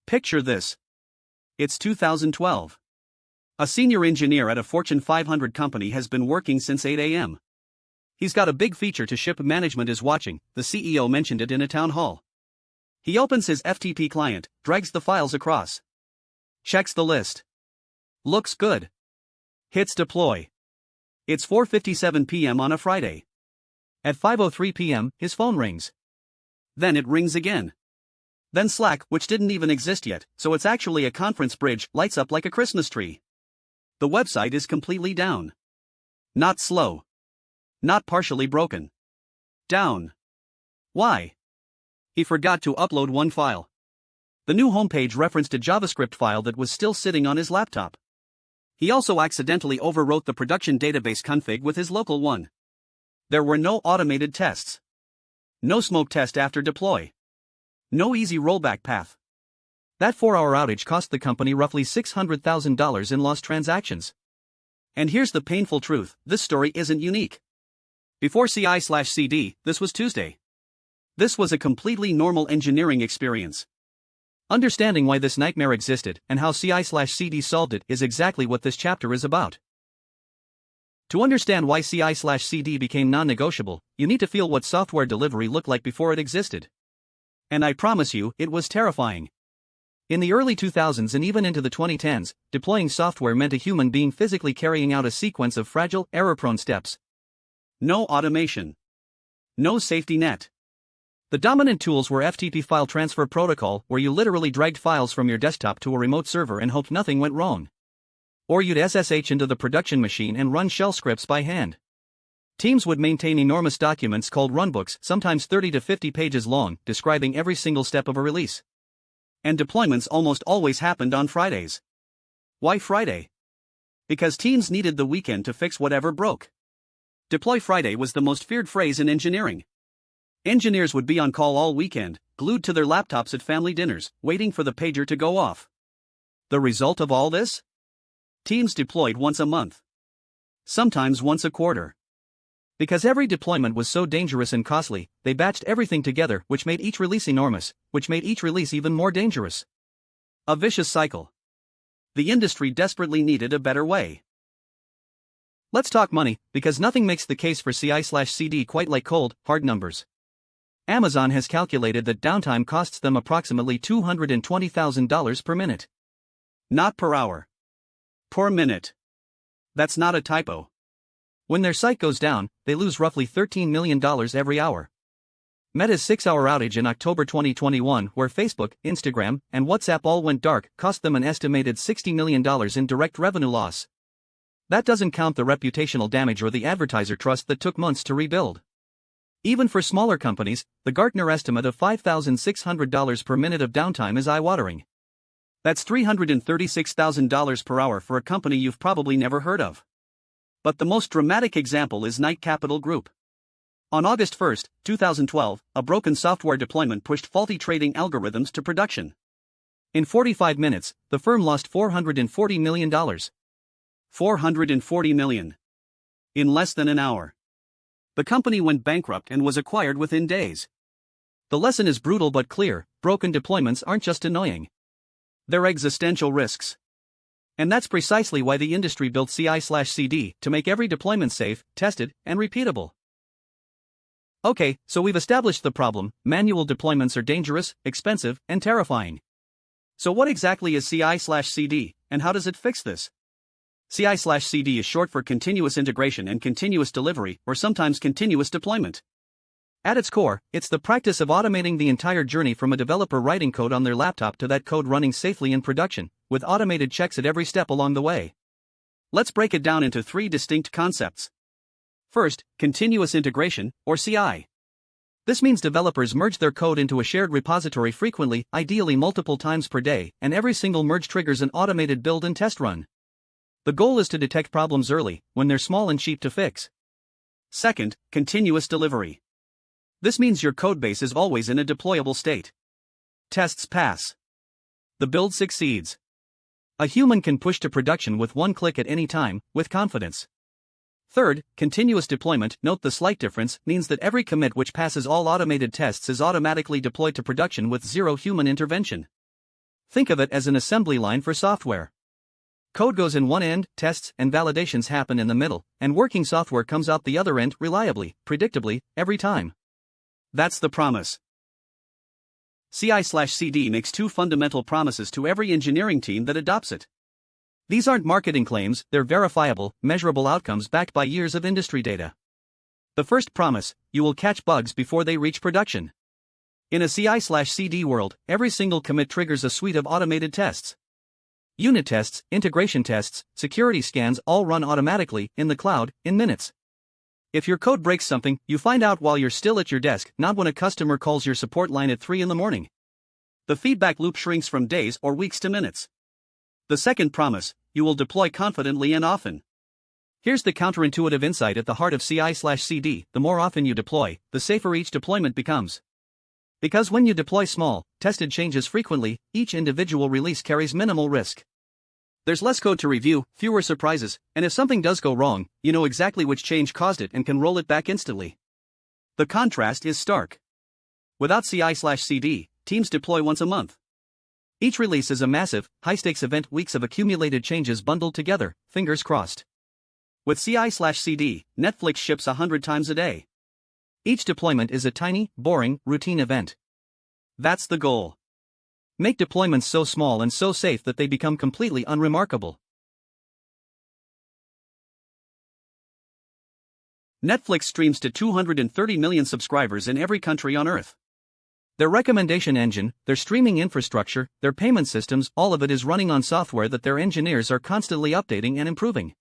Picture this. It's 2012. A senior engineer at a Fortune 500 company has been working since 8 a.m. He's got a big feature to ship. Management is watching, the CEO mentioned it in a town hall. He opens his FTP client, drags the files across. Checks the list. Looks good. Hits deploy. It's 4:57 p.m. on a Friday. At 5:03 p.m., his phone rings. Then it rings again. Then Slack, which didn't even exist yet, so it's actually a conference bridge, lights up like a Christmas tree. The website is completely down. Not slow. Not partially broken. Down. Why? He forgot to upload one file. The new homepage referenced a JavaScript file that was still sitting on his laptop. He also accidentally overwrote the production database config with his local one. There were no automated tests. No smoke test after deploy. No easy rollback path. That 4-hour outage cost the company roughly $600,000 in lost transactions. And here's the painful truth, this story isn't unique. Before CI/CD, this was Tuesday. This was a completely normal engineering experience. Understanding why this nightmare existed and how CI/CD solved it is exactly what this chapter is about. To understand why CI/CD became non-negotiable, you need to feel what software delivery looked like before it existed. And I promise you, it was terrifying. In the early 2000s and even into the 2010s, deploying software meant a human being physically carrying out a sequence of fragile, error-prone steps. No automation. No safety net. The dominant tools were FTP file transfer protocol, where you literally dragged files from your desktop to a remote server and hoped nothing went wrong. Or you'd SSH into the production machine and run shell scripts by hand. Teams would maintain enormous documents called runbooks, sometimes 30 to 50 pages long, describing every single step of a release. And deployments almost always happened on Fridays. Why Friday? Because teams needed the weekend to fix whatever broke. Deploy Friday was the most feared phrase in engineering. Engineers would be on call all weekend, glued to their laptops at family dinners, waiting for the pager to go off. The result of all this? Teams deployed once a month. Sometimes once a quarter. Because every deployment was so dangerous and costly, they batched everything together, which made each release enormous, which made each release even more dangerous. A vicious cycle. The industry desperately needed a better way. Let's talk money, because nothing makes the case for CI/CD quite like cold, hard numbers. Amazon has calculated that downtime costs them approximately $220,000 per minute. Not per hour. Per minute. That's not a typo. When their site goes down, they lose roughly $13 million every hour. Meta's 6-hour outage in October 2021, where Facebook, Instagram, and WhatsApp all went dark, cost them an estimated $60 million in direct revenue loss. That doesn't count the reputational damage or the advertiser trust that took months to rebuild. Even for smaller companies, the Gartner estimate of $5,600 per minute of downtime is eye-watering. That's $336,000 per hour for a company you've probably never heard of. But the most dramatic example is Knight Capital Group. On August 1, 2012, a broken software deployment pushed faulty trading algorithms to production. In 45 minutes, the firm lost $440 million. $440 million. In less than an hour. The company went bankrupt and was acquired within days. The lesson is brutal but clear: broken deployments aren't just annoying. They're existential risks. And that's precisely why the industry built CI/CD, to make every deployment safe, tested, and repeatable. Okay, so we've established the problem: manual deployments are dangerous, expensive, and terrifying. So what exactly is CI/CD, and how does it fix this? CI/CD is short for continuous integration and continuous delivery, or sometimes continuous deployment. At its core, it's the practice of automating the entire journey from a developer writing code on their laptop to that code running safely in production, with automated checks at every step along the way. Let's break it down into 3 distinct concepts. First, continuous integration, or CI. This means developers merge their code into a shared repository frequently, ideally multiple times per day, and every single merge triggers an automated build and test run. The goal is to detect problems early, when they're small and cheap to fix. Second, continuous delivery. This means your codebase is always in a deployable state. Tests pass. The build succeeds. A human can push to production with one click at any time, with confidence. Third, continuous deployment. Note the slight difference, means that every commit which passes all automated tests is automatically deployed to production with zero human intervention. Think of it as an assembly line for software. Code goes in one end, tests and validations happen in the middle, and working software comes out the other end reliably, predictably, every time. That's the promise. CI/CD makes two fundamental promises to every engineering team that adopts it. These aren't marketing claims, they're verifiable, measurable outcomes backed by years of industry data. The first promise: you will catch bugs before they reach production. In a CI/CD world, every single commit triggers a suite of automated tests. Unit tests, integration tests, security scans all run automatically, in the cloud, in minutes. If your code breaks something, you find out while you're still at your desk, not when a customer calls your support line at 3 in the morning. The feedback loop shrinks from days or weeks to minutes. The second promise: you will deploy confidently and often. Here's the counterintuitive insight at the heart of CI/CD: the more often you deploy, the safer each deployment becomes. Because when you deploy small, tested changes frequently, each individual release carries minimal risk. There's less code to review, fewer surprises, and if something does go wrong, you know exactly which change caused it and can roll it back instantly. The contrast is stark. Without CI/CD, teams deploy once a month. Each release is a massive, high-stakes event, weeks of accumulated changes bundled together, fingers crossed. With CI/CD, Netflix ships 100 times a day. Each deployment is a tiny, boring, routine event. That's the goal. Make deployments so small and so safe that they become completely unremarkable. Netflix streams to 230 million subscribers in every country on Earth. Their recommendation engine, their streaming infrastructure, their payment systems, all of it is running on software that their engineers are constantly updating and improving.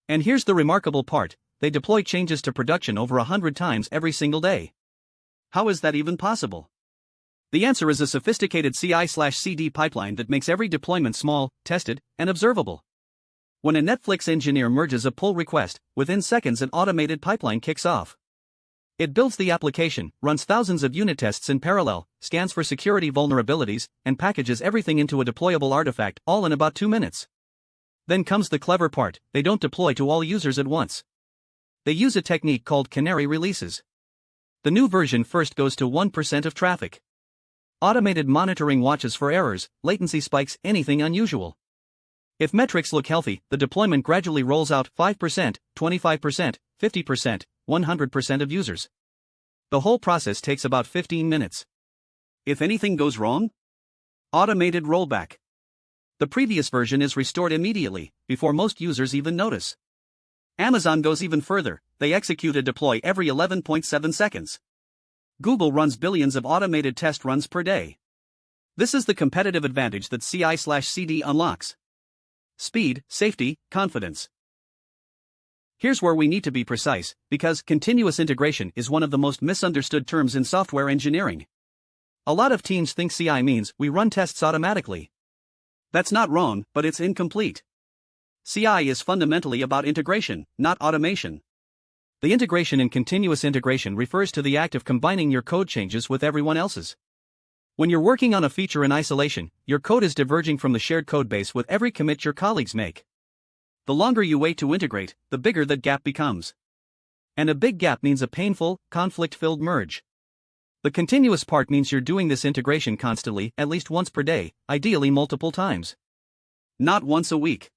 And here's the remarkable part: they deploy changes to production over 100 times every single day. How is that even possible? The answer is a sophisticated CI/CD pipeline that makes every deployment small, tested, and observable. When a Netflix engineer merges a pull request, within seconds an automated pipeline kicks off. It builds the application, runs thousands of unit tests in parallel, scans for security vulnerabilities, and packages everything into a deployable artifact, all in about 2 minutes. Then comes the clever part: they don't deploy to all users at once. They use a technique called canary releases. The new version first goes to 1% of traffic. Automated monitoring watches for errors, latency spikes, anything unusual. If metrics look healthy, the deployment gradually rolls out 5%, 25%, 50%, 100% of users. The whole process takes about 15 minutes. If anything goes wrong? Automated rollback. The previous version is restored immediately, before most users even notice. Amazon goes even further: they execute a deploy every 11.7 seconds. Google runs billions of automated test runs per day. This is the competitive advantage that CI/CD unlocks. Speed, safety, confidence. Here's where we need to be precise, because continuous integration is one of the most misunderstood terms in software engineering. A lot of teams think CI means we run tests automatically. That's not wrong, but it's incomplete. CI is fundamentally about integration, not automation. The integration in continuous integration refers to the act of combining your code changes with everyone else's. When you're working on a feature in isolation, your code is diverging from the shared codebase with every commit your colleagues make. The longer you wait to integrate, the bigger that gap becomes. And a big gap means a painful, conflict-filled merge. The continuous part means you're doing this integration constantly, at least once per day, ideally multiple times. Not once a week.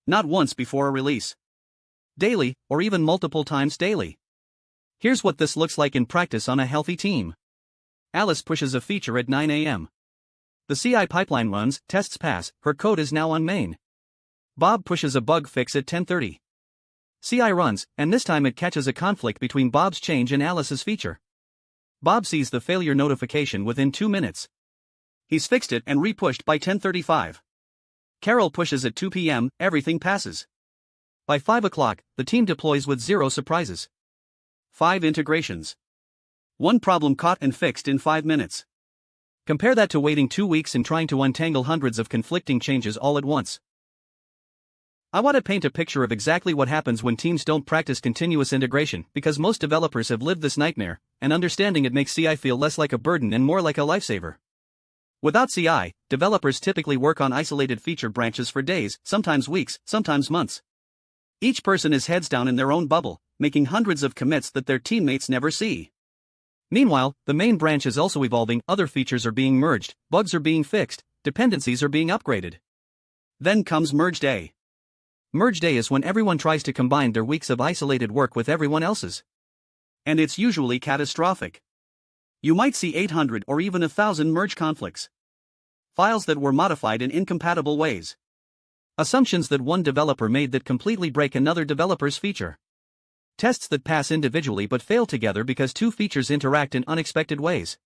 Not once before a release. Daily, or even multiple times daily. Here's what this looks like in practice on a healthy team. Alice pushes a feature at 9 a.m. The CI pipeline runs, tests pass, her code is now on main. Bob pushes a bug fix at 10:30. CI runs, and this time it catches a conflict between Bob's change and Alice's feature. Bob sees the failure notification within 2 minutes. He's fixed it and re-pushed by 10:35. Carol pushes at 2 p.m., everything passes. By 5 o'clock, the team deploys with 0 surprises. 5 integrations. 1 problem caught and fixed in 5 minutes. Compare that to waiting 2 weeks and trying to untangle hundreds of conflicting changes all at once. I want to paint a picture of exactly what happens when teams don't practice continuous integration, because most developers have lived this nightmare, and understanding it makes CI feel less like a burden and more like a lifesaver. Without CI, developers typically work on isolated feature branches for days, sometimes weeks, sometimes months. Each person is heads down in their own bubble, making hundreds of commits that their teammates never see. Meanwhile, the main branch is also evolving, other features are being merged, bugs are being fixed, dependencies are being upgraded. Then comes merge day. Merge day is when everyone tries to combine their weeks of isolated work with everyone else's. And it's usually catastrophic. You might see 800 or even 1,000 merge conflicts. Files that were modified in incompatible ways. Assumptions that one developer made that completely break another developer's feature. Tests that pass individually but fail together because two features interact in unexpected ways.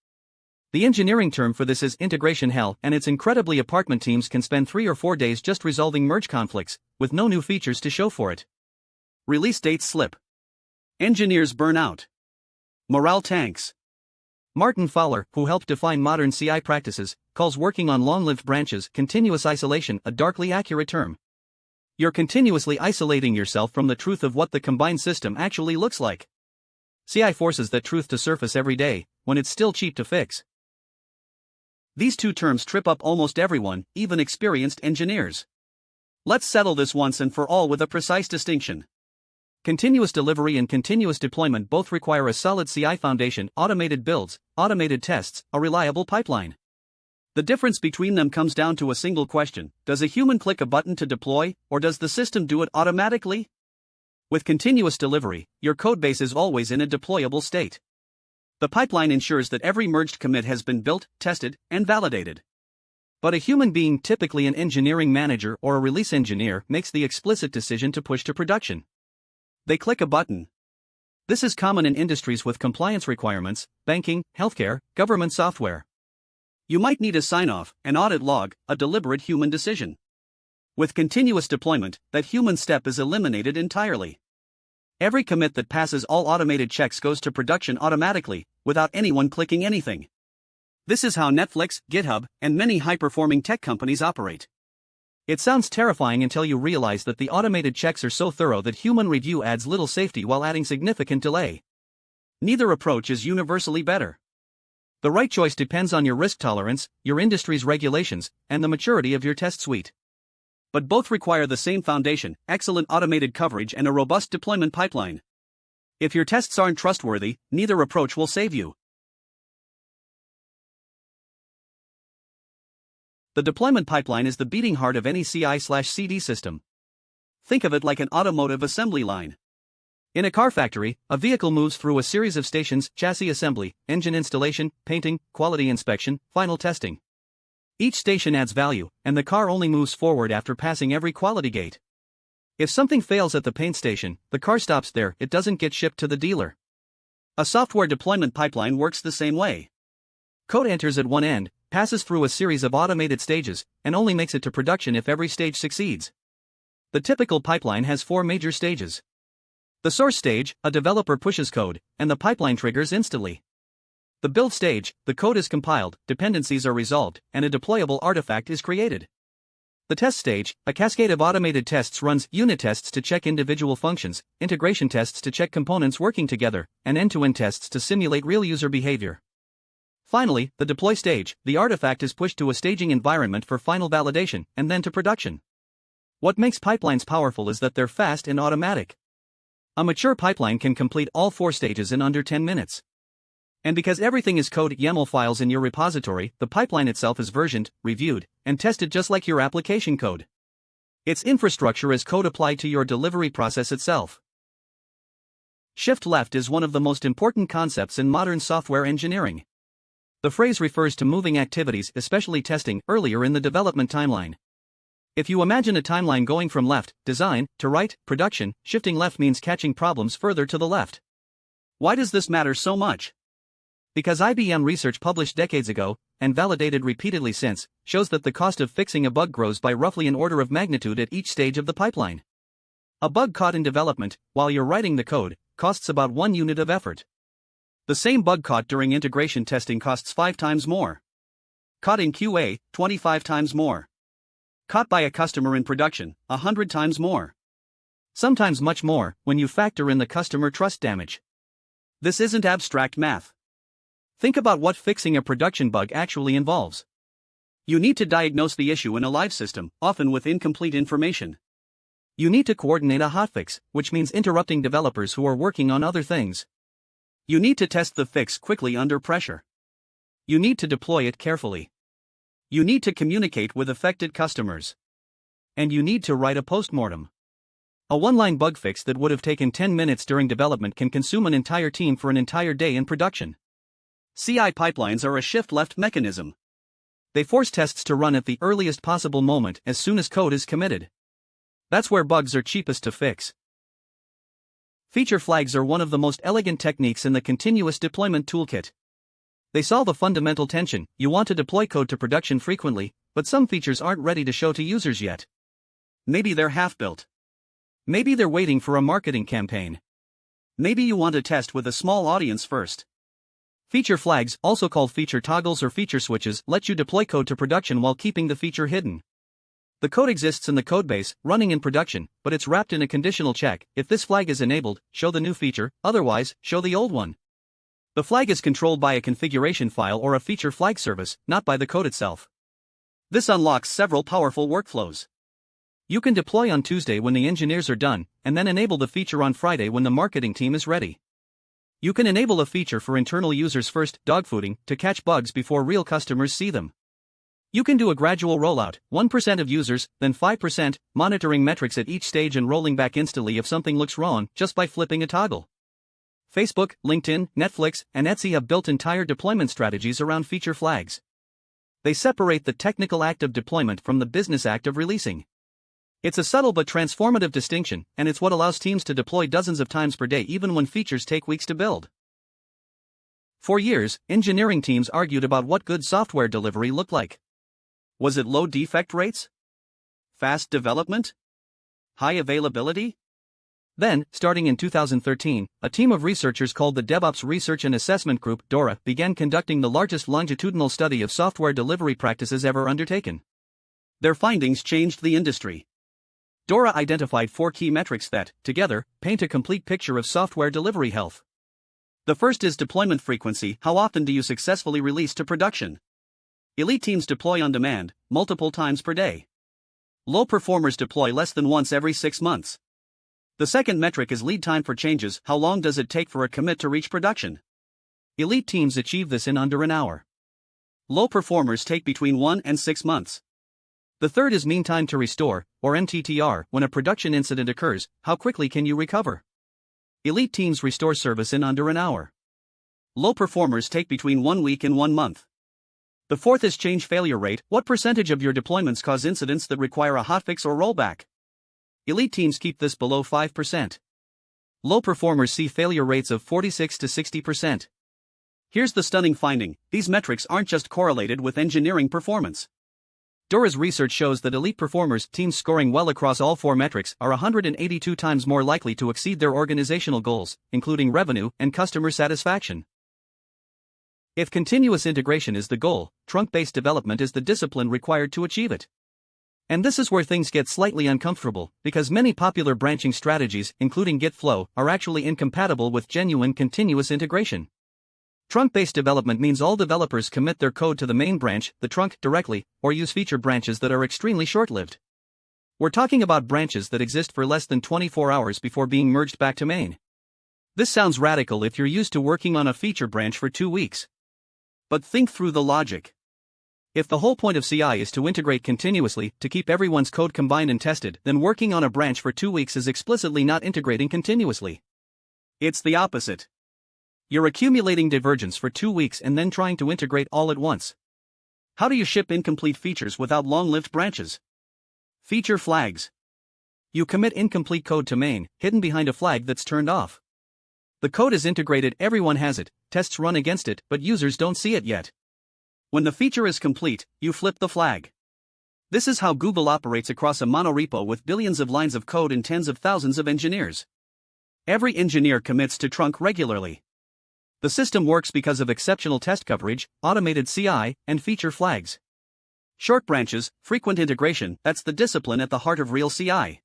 The engineering term for this is integration hell, and its incredibly apartment teams can spend 3 or 4 days just resolving merge conflicts, with no new features to show for it. Release dates slip. Engineers burn out. Morale tanks. Martin Fowler, who helped define modern CI practices, calls working on long-lived branches continuous isolation a darkly accurate term. You're continuously isolating yourself from the truth of what the combined system actually looks like. CI forces that truth to surface every day, when it's still cheap to fix. These two terms trip up almost everyone, even experienced engineers. Let's settle this once and for all with a precise distinction. Continuous delivery and continuous deployment both require a solid CI foundation, automated builds, automated tests, a reliable pipeline. The difference between them comes down to a single question: does a human click a button to deploy, or does the system do it automatically? With continuous delivery, your codebase is always in a deployable state. The pipeline ensures that every merged commit has been built, tested, and validated. But a human being, typically an engineering manager or a release engineer, makes the explicit decision to push to production. They click a button. This is common in industries with compliance requirements: banking, healthcare, government software. You might need a sign-off, an audit log, a deliberate human decision. With continuous deployment, that human step is eliminated entirely. Every commit that passes all automated checks goes to production automatically, without anyone clicking anything. This is how Netflix, GitHub, and many high-performing tech companies operate. It sounds terrifying until you realize that the automated checks are so thorough that human review adds little safety while adding significant delay. Neither approach is universally better. The right choice depends on your risk tolerance, your industry's regulations, and the maturity of your test suite. But both require the same foundation: excellent automated coverage and a robust deployment pipeline. If your tests aren't trustworthy, neither approach will save you. The deployment pipeline is the beating heart of any CI/CD system. Think of it like an automotive assembly line. In a car factory, a vehicle moves through a series of stations: chassis assembly, engine installation, painting, quality inspection, final testing. Each station adds value, and the car only moves forward after passing every quality gate. If something fails at the paint station, the car stops there, it doesn't get shipped to the dealer. A software deployment pipeline works the same way. Code enters at one end, passes through a series of automated stages, and only makes it to production if every stage succeeds. The typical pipeline has 4 major stages. The source stage: a developer pushes code, and the pipeline triggers instantly. The build stage: the code is compiled, dependencies are resolved, and a deployable artifact is created. The test stage: a cascade of automated tests runs, unit tests to check individual functions, integration tests to check components working together, and end-to-end tests to simulate real user behavior. Finally, the deploy stage: the artifact is pushed to a staging environment for final validation, and then to production. What makes pipelines powerful is that they're fast and automatic. A mature pipeline can complete all 4 stages in under 10 minutes. And because everything is code YAML files in your repository, the pipeline itself is versioned, reviewed, and tested just like your application code. Its infrastructure is code applied to your delivery process itself. Shift left is one of the most important concepts in modern software engineering. The phrase refers to moving activities, especially testing, earlier in the development timeline. If you imagine a timeline going from left, design, to right, production, shifting left means catching problems further to the left. Why does this matter so much? Because IBM research published decades ago, and validated repeatedly since, shows that the cost of fixing a bug grows by roughly an order of magnitude at each stage of the pipeline. A bug caught in development, while you're writing the code, costs about 1 unit of effort. The same bug caught during integration testing costs 5 times more. Caught in QA, 25 times more. Caught by a customer in production, 100 times more. Sometimes much more, when you factor in the customer trust damage. This isn't abstract math. Think about what fixing a production bug actually involves. You need to diagnose the issue in a live system, often with incomplete information. You need to coordinate a hotfix, which means interrupting developers who are working on other things. You need to test the fix quickly under pressure. You need to deploy it carefully. You need to communicate with affected customers. And you need to write a postmortem. A one-line bug fix that would have taken 10 minutes during development can consume an entire team for an entire day in production. CI pipelines are a shift-left mechanism. They force tests to run at the earliest possible moment as soon as code is committed. That's where bugs are cheapest to fix. Feature flags are one of the most elegant techniques in the continuous deployment toolkit. They solve a fundamental tension: you want to deploy code to production frequently, but some features aren't ready to show to users yet. Maybe they're half-built. Maybe they're waiting for a marketing campaign. Maybe you want to test with a small audience first. Feature flags, also called feature toggles or feature switches, let you deploy code to production while keeping the feature hidden. The code exists in the codebase, running in production, but it's wrapped in a conditional check: if this flag is enabled, show the new feature, otherwise, show the old one. The flag is controlled by a configuration file or a feature flag service, not by the code itself. This unlocks several powerful workflows. You can deploy on Tuesday when the engineers are done, and then enable the feature on Friday when the marketing team is ready. You can enable a feature for internal users first, dogfooding, to catch bugs before real customers see them. You can do a gradual rollout, 1% of users, then 5%, monitoring metrics at each stage and rolling back instantly if something looks wrong, just by flipping a toggle. Facebook, LinkedIn, Netflix, and Etsy have built entire deployment strategies around feature flags. They separate the technical act of deployment from the business act of releasing. It's a subtle but transformative distinction, and it's what allows teams to deploy dozens of times per day even when features take weeks to build. For years, engineering teams argued about what good software delivery looked like. Was it low defect rates? Fast development? High availability? Then, starting in 2013, a team of researchers called the DevOps Research and Assessment Group (DORA) began conducting the largest longitudinal study of software delivery practices ever undertaken. Their findings changed the industry. DORA identified 4 key metrics that, together, paint a complete picture of software delivery health. The first is deployment frequency: how often do you successfully release to production? Elite teams deploy on demand, multiple times per day. Low performers deploy less than once every 6 months. The second metric is lead time for changes: how long does it take for a commit to reach production? Elite teams achieve this in under an hour. Low performers take between 1 and 6 months. The third is mean time to restore, or MTTR, when a production incident occurs: how quickly can you recover? Elite teams restore service in under an hour. Low performers take between 1 week and 1 month. The fourth is change failure rate: what percentage of your deployments cause incidents that require a hotfix or rollback? Elite teams keep this below 5%. Low performers see failure rates of 46 to 60%. Here's the stunning finding: these metrics aren't just correlated with engineering performance. DORA's research shows that elite performers, teams scoring well across all 4 metrics, are 182 times more likely to exceed their organizational goals, including revenue and customer satisfaction. If continuous integration is the goal, trunk-based development is the discipline required to achieve it. And this is where things get slightly uncomfortable, because many popular branching strategies, including Git flow, are actually incompatible with genuine continuous integration. Trunk-based development means all developers commit their code to the main branch, the trunk, directly, or use feature branches that are extremely short-lived. We're talking about branches that exist for less than 24 hours before being merged back to main. This sounds radical if you're used to working on a feature branch for 2 weeks. But think through the logic. If the whole point of CI is to integrate continuously, to keep everyone's code combined and tested, then working on a branch for 2 weeks is explicitly not integrating continuously. It's the opposite. You're accumulating divergence for 2 weeks and then trying to integrate all at once. How do you ship incomplete features without long-lived branches? Feature flags. You commit incomplete code to main, hidden behind a flag that's turned off. The code is integrated, everyone has it, tests run against it, but users don't see it yet. When the feature is complete, you flip the flag. This is how Google operates across a monorepo with billions of lines of code and tens of thousands of engineers. Every engineer commits to trunk regularly. The system works because of exceptional test coverage, automated CI, and feature flags. Short branches, frequent integration, that's the discipline at the heart of real CI.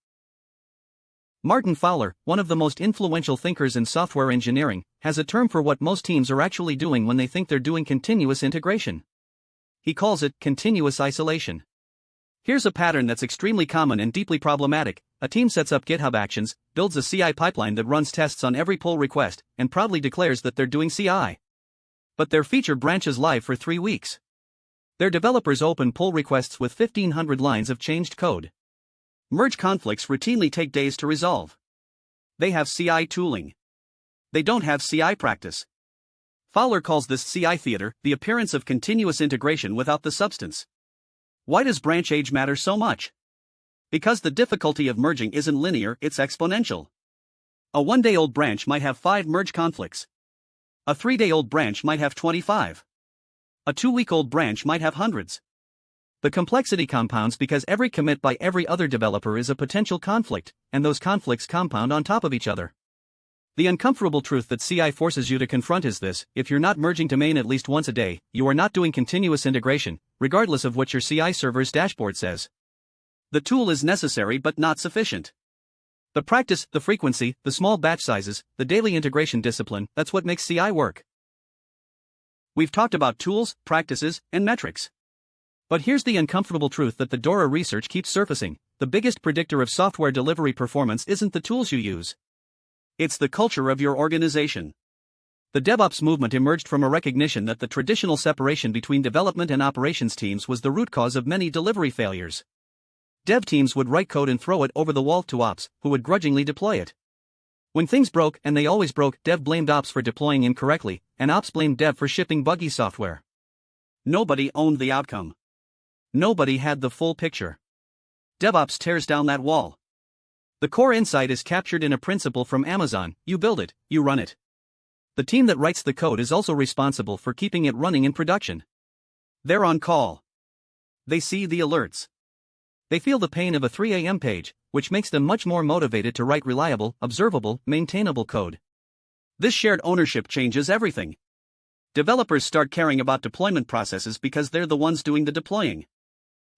Martin Fowler, one of the most influential thinkers in software engineering, has a term for what most teams are actually doing when they think they're doing continuous integration. He calls it continuous isolation. Here's a pattern that's extremely common and deeply problematic. A team sets up GitHub Actions, builds a CI pipeline that runs tests on every pull request, and proudly declares that they're doing CI. But their feature branch is live for 3 weeks. Their developers open pull requests with 1,500 lines of changed code. Merge conflicts routinely take days to resolve. They have CI tooling. They don't have CI practice. Fowler calls this CI theater, the appearance of continuous integration without the substance. Why does branch age matter so much? Because the difficulty of merging isn't linear, it's exponential. A 1-day-old branch might have 5 merge conflicts. A 3-day-old branch might have 25. A 2-week-old branch might have hundreds. The complexity compounds because every commit by every other developer is a potential conflict, and those conflicts compound on top of each other. The uncomfortable truth that CI forces you to confront is this: if you're not merging to main at least once a day, you are not doing continuous integration, regardless of what your CI server's dashboard says. The tool is necessary but not sufficient. The practice, the frequency, the small batch sizes, the daily integration discipline, that's what makes CI work. We've talked about tools, practices, and metrics. But here's the uncomfortable truth that the DORA research keeps surfacing: the biggest predictor of software delivery performance isn't the tools you use. It's the culture of your organization. The DevOps movement emerged from a recognition that the traditional separation between development and operations teams was the root cause of many delivery failures. Dev teams would write code and throw it over the wall to ops, who would grudgingly deploy it. When things broke, and they always broke, dev blamed ops for deploying incorrectly, and ops blamed dev for shipping buggy software. Nobody owned the outcome. Nobody had the full picture. DevOps tears down that wall. The core insight is captured in a principle from Amazon: you build it, you run it. The team that writes the code is also responsible for keeping it running in production. They're on call. They see the alerts. They feel the pain of a 3 a.m. page, which makes them much more motivated to write reliable, observable, maintainable code. This shared ownership changes everything. Developers start caring about deployment processes because they're the ones doing the deploying.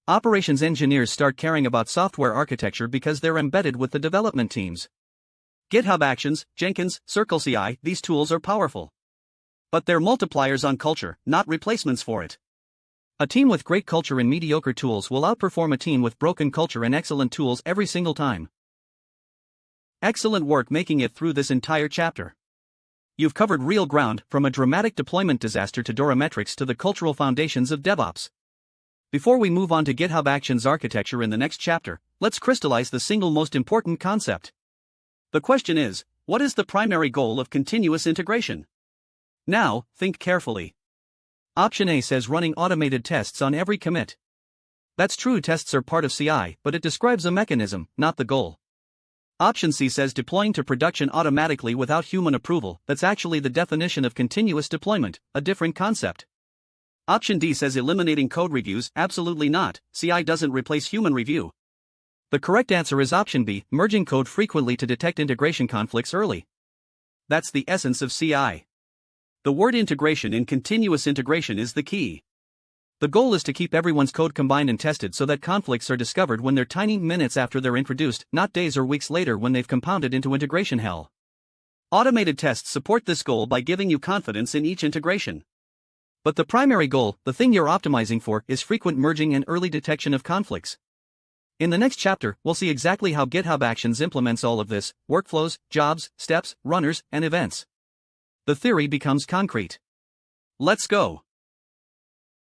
Operations engineers start caring about software architecture because they're embedded with the development teams. GitHub Actions, Jenkins, CircleCI, these tools are powerful. But they're multipliers on culture, not replacements for it. A team with great culture and mediocre tools will outperform a team with broken culture and excellent tools every single time. Excellent work making it through this entire chapter. You've covered real ground, from a dramatic deployment disaster to DORA metrics to the cultural foundations of DevOps. Before we move on to GitHub Actions architecture in the next chapter, let's crystallize the single most important concept. The question is, what is the primary goal of continuous integration? Now, think carefully. Option A says running automated tests on every commit. That's true, tests are part of CI, but it describes a mechanism, not the goal. Option C says deploying to production automatically without human approval. That's actually the definition of continuous deployment, a different concept. Option D says eliminating code reviews. Absolutely not, CI doesn't replace human review. The correct answer is option B, merging code frequently to detect integration conflicts early. That's the essence of CI. The word integration in continuous integration is the key. The goal is to keep everyone's code combined and tested so that conflicts are discovered when they're tiny minutes after they're introduced, not days or weeks later when they've compounded into integration hell. Automated tests support this goal by giving you confidence in each integration. But the primary goal, the thing you're optimizing for, is frequent merging and early detection of conflicts. In the next chapter, we'll see exactly how GitHub Actions implements all of this: workflows, jobs, steps, runners, and events. The theory becomes concrete. Let's go.